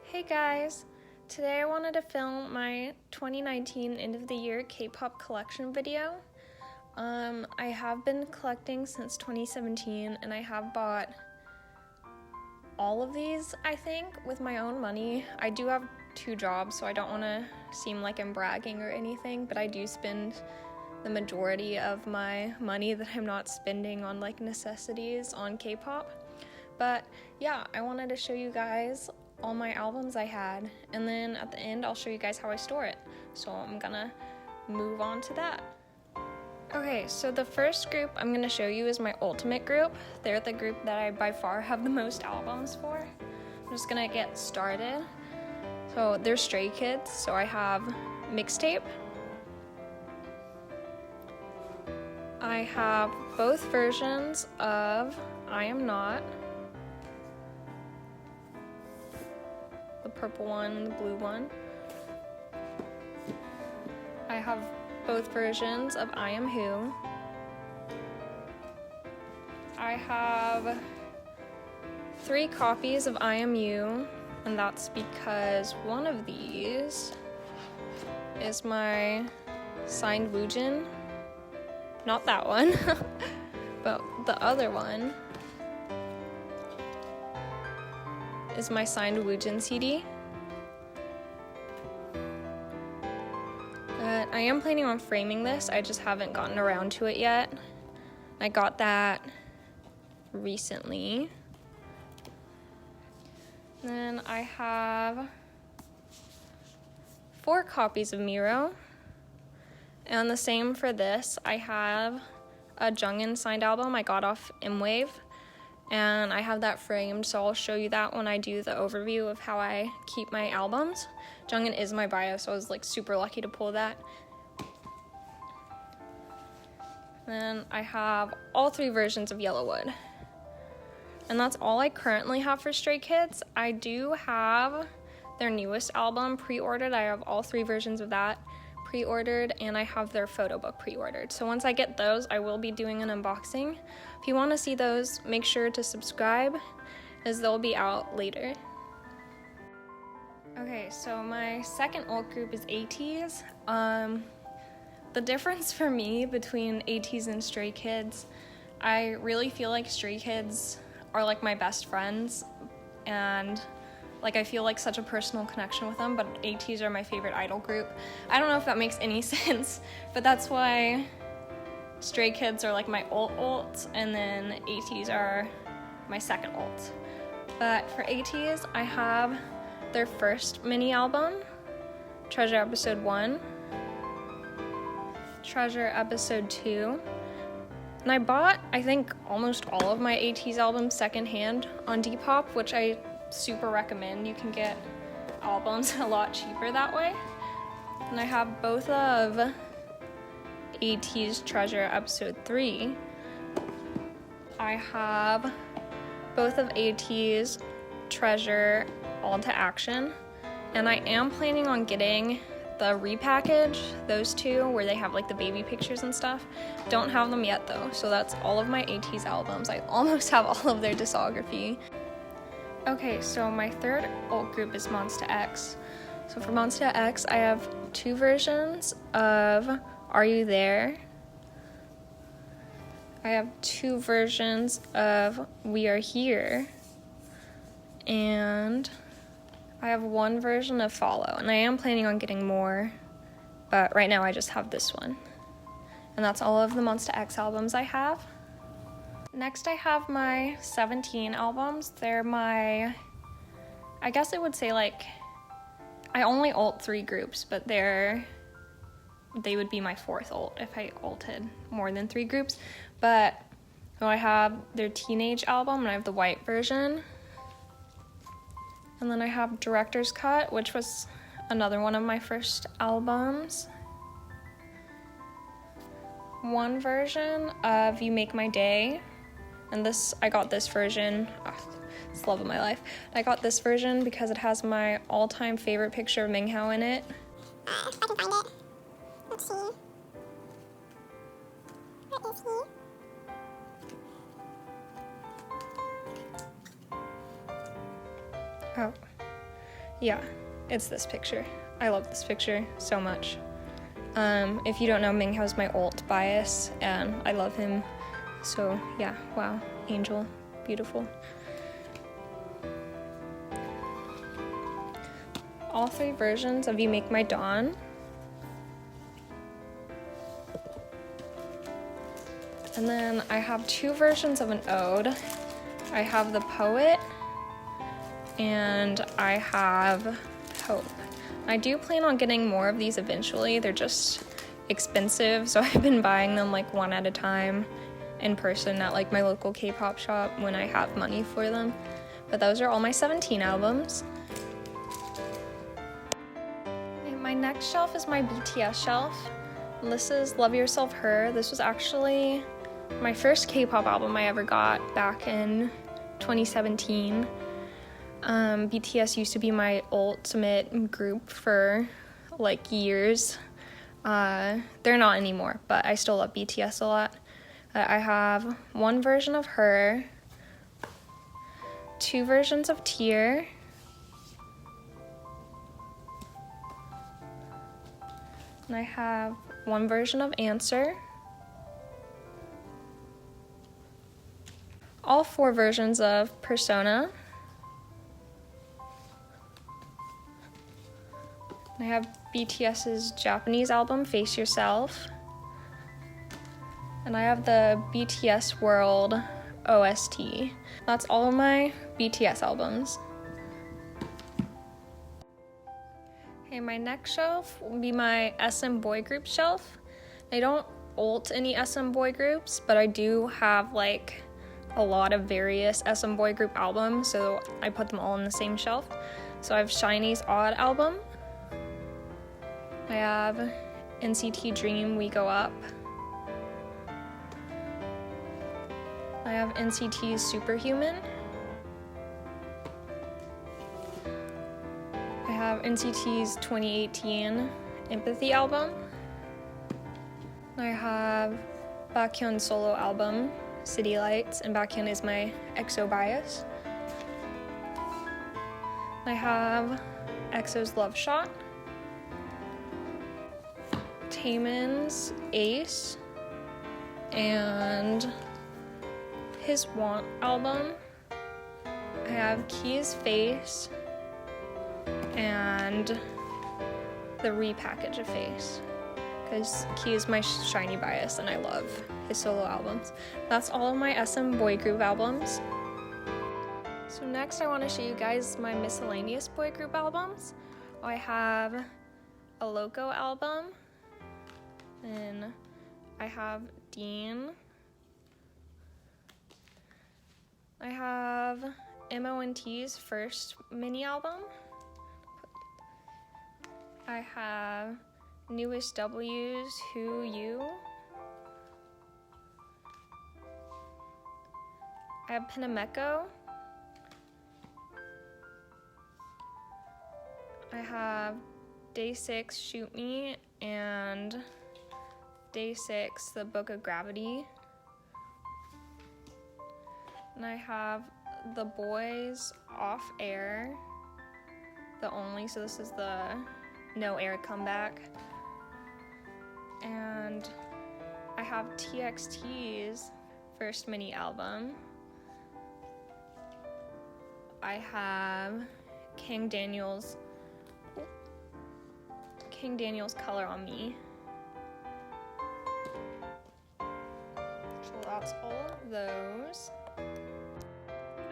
Hey guys! Today I wanted to film my 2019 end of the year K-pop collection video. I have been collecting since 2017 and I have bought all of these, I think, with my own money. I do have 2 jobs, so I don't want to seem like I'm bragging or anything, but I do spend the majority of my money that I'm not spending on like necessities on K-pop. But yeah, I wanted to show you guys all my albums I had, and then at the end I'll show you guys how I store it. So I'm gonna move on to that. Okay, so the first group I'm gonna show you is my ultimate group. They're the group that I by far have the most albums for. I'm just gonna get started. So they're Stray Kids, so I have Mixtape. I have both versions of I Am Not. The purple one, the blue one. I have both versions of I Am Who. I have 3 copies of I Am You, and that's because one of these is my signed Woojin. Not that one, but the other one is my signed Woojin CD. But I am planning on framing this, I just haven't gotten around to it yet. I got that recently. Then I have 4 copies of Miro. And the same for this. I have a Jungin signed album I got off M-Wave, and I have that framed, so I'll show you that when I do the overview of how I keep my albums. Jungin is my bio, so I was like super lucky to pull that. Then I have all 3 versions of Yellowwood. And that's all I currently have for Stray Kids. I do have their newest album pre-ordered. I have all 3 versions of that pre-ordered, and I have their photo book pre-ordered. So once I get those, I will be doing an unboxing. If you want to see those, make sure to subscribe, as they'll be out later. Okay, so my second alt group is ATEEZ. The difference for me between ATEEZ and Stray Kids, I really feel like Stray Kids are like my best friends, and like I feel like such a personal connection with them, but ATEEZ are my favorite idol group. I don't know if that makes any sense, but that's why Stray Kids are like my alt, and then ATEEZ are my second alt. But for ATEEZ, I have their first mini album, Treasure Episode 1, Treasure Episode 2, and I bought, I think, almost all of my ATEEZ albums secondhand on Depop, which I super recommend. You can get albums a lot cheaper that way. And I have both of ATEEZ Treasure Episode 3. I have both of ATEEZ Treasure All to Action, and I am planning on getting the repackage, those 2 where they have like the baby pictures and stuff. Don't have them yet though, so that's all of my ATEEZ albums. I almost have all of their discography. Okay, so my third alt group is Monsta X. So for Monsta X, I have 2 versions of Are You There? I have 2 versions of We Are Here. And I have 1 version of Follow. And I am planning on getting more, but right now I just have this one. And that's all of the Monsta X albums I have. Next I have my 17 albums. They're my, I guess I would say like, I only alt 3 groups, but they would be my 4th alt if I alted more than 3 groups. But so I have their Teenage album, and I have the white version. And then I have Director's Cut, which was another one of my first albums. 1 version of You Make My Day. And this, I got this version, it's the love of my life. I got this version because it has my all-time favorite picture of Minghao in it. If I can find it. Let's see. Where is he? Oh. Yeah, it's this picture. I love this picture so much. If you don't know, Minghao's my alt bias, and I love him. So yeah, wow, angel, beautiful. All 3 versions of You Make My Dawn. And then I have 2 versions of an ode. I have the Poet, and I have Hope. I do plan on getting more of these eventually. They're just expensive, so I've been buying them like one at a time in person at like my local K-pop shop when I have money for them. But those are all my 17 albums. And my next shelf is my BTS shelf. And this is Love Yourself Her. This was actually my first K-pop album I ever got back in 2017. BTS used to be my ultimate group for like years. They're not anymore, but I still love BTS a lot. I have 1 version of Her, 2 versions of Tear, and I have 1 version of Answer, all 4 versions of Persona. I have BTS's Japanese album, Face Yourself. And I have the BTS World OST. That's all of my BTS albums. Okay, my next shelf will be my SM boy group shelf. I don't ult any SM boy groups, but I do have like a lot of various SM boy group albums, so I put them all on the same shelf. So I have SHINee's Odd album. I have NCT Dream, We Go Up. I have NCT's Superhuman. I have NCT's 2018 Empathy album. I have Baekhyun's solo album, City Lights, and Baekhyun is my EXO bias. I have EXO's Love Shot. Taemin's Ace, and his Want album. I have Key's Face, and the repackage of Face, because Key is my SHINee bias and I love his solo albums. That's all of my SM boy group albums. So next I want to show you guys my Miscellaneous boy group albums. I have a Loco album. Then I have Dean. I have MONT's first mini album. I have Newest W's Who You. I have Pinameco. I have Day 6 Shoot Me and Day 6 The Book of Gravity. And I have The Boys Off Air, the only, so this is the no air comeback. And I have TXT's first mini album. I have King Daniel's Color on Me. So that's all of those.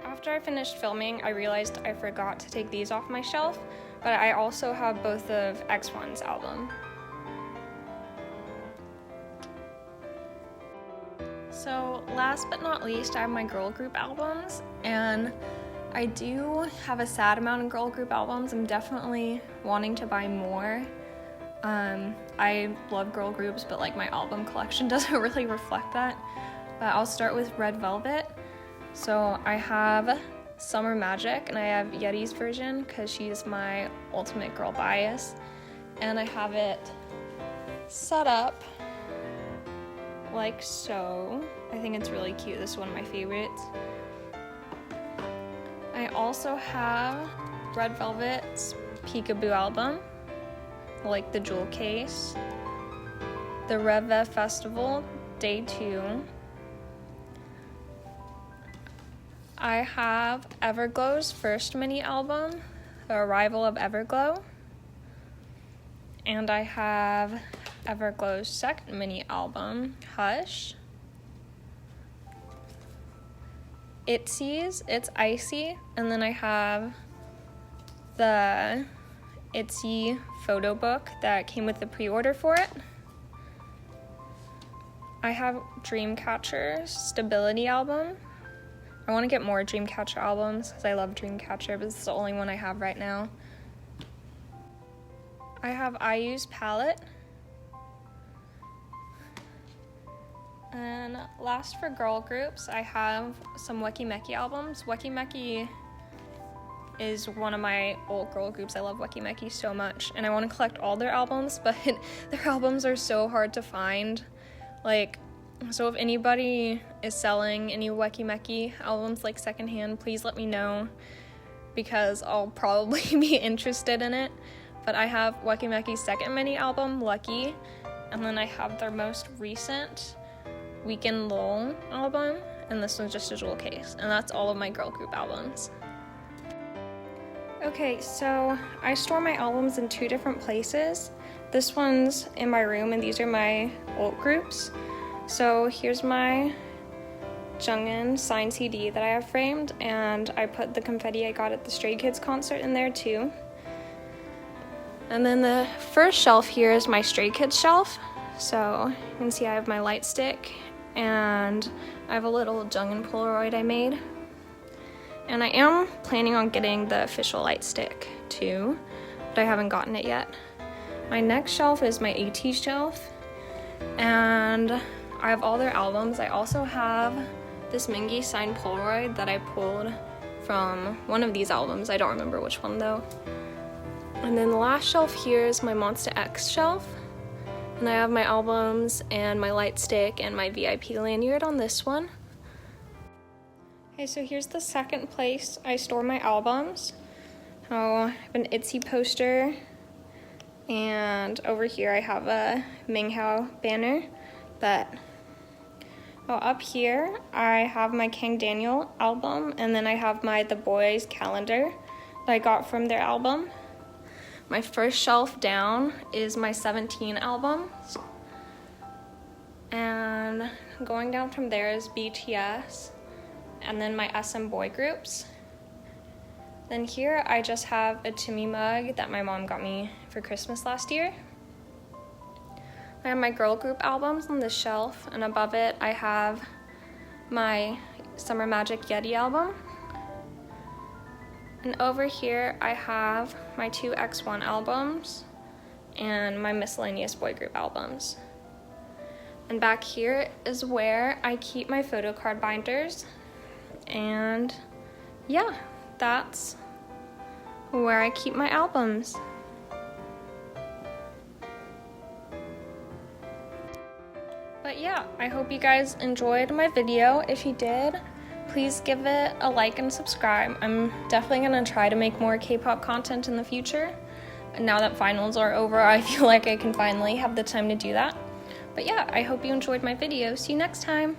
After I finished filming, I realized I forgot to take these off my shelf, but I also have both of X1's album. So last but not least, I have my girl group albums, and I do have a sad amount of girl group albums. I'm definitely wanting to buy more. I love girl groups, but like my album collection doesn't really reflect that. But I'll start with Red Velvet. So I have Summer Magic, and I have Yeti's version because she's my ultimate girl bias. And I have it set up like so. I think it's really cute. This is one of my favorites. I also have Red Velvet's Peekaboo album, like the jewel case. The Rev Festival, Day 2. I have Everglow's first mini album, The Arrival of Everglow. And I have Everglow's second mini album, Hush. ATEEZ, It's Icy. And then I have the ITZY photo book that came with the pre-order for it. I have Dreamcatcher's Stability album. I want to get more Dreamcatcher albums because I love Dreamcatcher, but it's the only one I have right now. I have IU's Palette. And last for girl groups, I have some Weki Meki albums. Weki Meki is one of my old girl groups. I love Weki Meki so much, and I want to collect all their albums, but their albums are so hard to find. Like, so if anybody is selling any Weki Meki albums like secondhand, please let me know because I'll probably be interested in it. But I have Weki Meki's second mini album, Lucky, and then I have their most recent Weekend Lol album, and this one's just a jewel case, and that's all of my girl group albums. Okay, so I store my albums in 2 different places. This one's in my room, and these are my alt groups. So here's my Jungin signed CD that I have framed, and I put the confetti I got at the Stray Kids concert in there too. And then the first shelf here is my Stray Kids shelf. So you can see I have my light stick, and I have a little Jungin Polaroid I made. And I am planning on getting the official light stick too, but I haven't gotten it yet. My next shelf is my ATEEZ shelf, and I have all their albums. I also have this Mingi signed Polaroid that I pulled from one of these albums. I don't remember which one though. And then the last shelf here is my Monsta X shelf. And I have my albums and my light stick and my VIP lanyard on this one. Okay, so here's the second place I store my albums. I have an ITZY poster, and over here I have a Minghao banner. But up here I have my Kang Daniel album, and then I have my The Boys calendar that I got from their album. My first shelf down is my 17 albums, and going down from there is BTS, and then my SM boy groups. Then here I just have a Timmy mug that my mom got me for Christmas last year. I have my girl group albums on this shelf, and above it I have my Summer Magic Yeti album. And over here I have my 2X1 albums and my Miscellaneous boy group albums. And back here is where I keep my photo card binders. And yeah, that's where I keep my albums. But yeah, I hope you guys enjoyed my video. If you did, please give it a like and subscribe. I'm definitely gonna try to make more K-pop content in the future. And now that finals are over, I feel like I can finally have the time to do that. But yeah, I hope you enjoyed my video. See you next time.